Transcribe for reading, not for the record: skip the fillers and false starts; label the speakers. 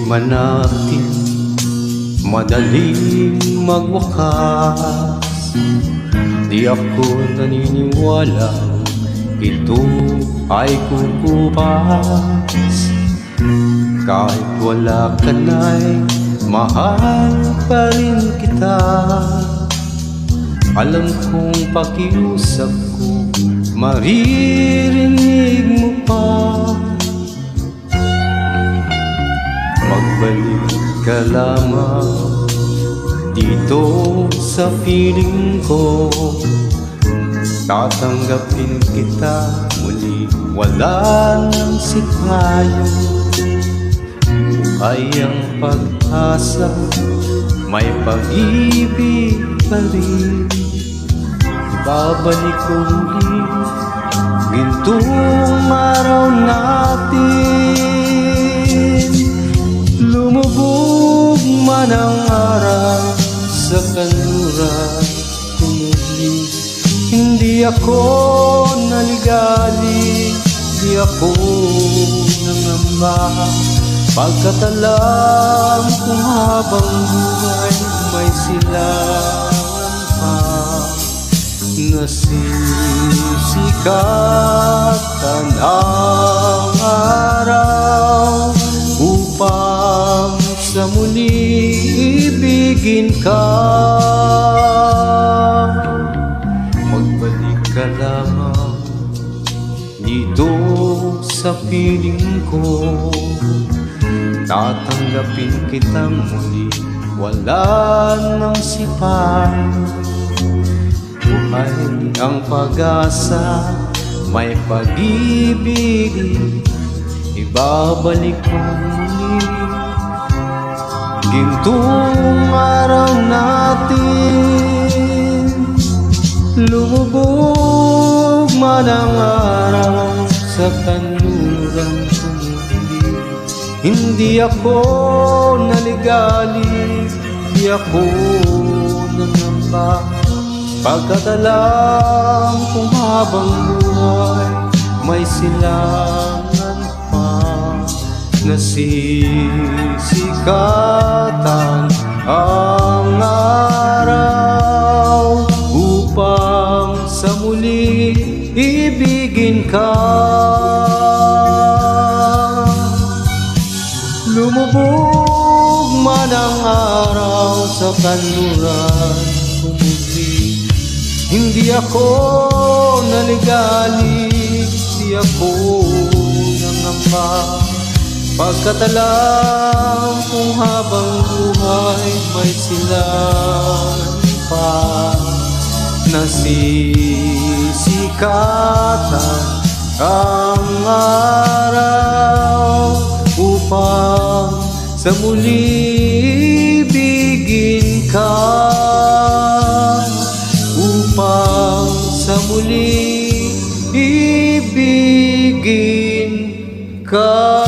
Speaker 1: man natin madaling magwakas. Di ako naniniwala ito ay kukupas. Kahit wala ka na'y mahal pa rin kita. Alam kong pakiusap ko maririnig mo pa. Magbalik ka lamang dito sa piling ko. Tatanggapin kita muli, wala nang sipayo. Buhay ang pag-asa, may pag-ibig pa rin. Babalik ko muli gintong araw natin. Lumubog man ang araw sa kanluran, tumuli. Hindi ako naligali, di ako nangamba. Pagkat alam kung habang buhay may silangan pa. Nasisikatan ang araw upang sa muli ibigin ka. Magbalik ka lamang dito sa piling ko. Tatanggapin kitang muli, wala nang sipayo. Buhay ang pag-asa, may pag-ibig, ibabalik ko muli gintong araw natin. Lumubog man ang araw sa kanluran, hindi ako naligali, di ako nangamba. Pagkat alam kung habang buhay may silangan pa. Nasisikatan ang araw upang sa muli ibigin ka. Lumubog man ang araw sa kanluran, tumuli. Hindi ako naligali, di ako nangamba. Pagkat alam kung habang buhay may silangan pa. Nasisikatan ang araw upang sa muli ibigin ka. Upang sa muli ibigin ka.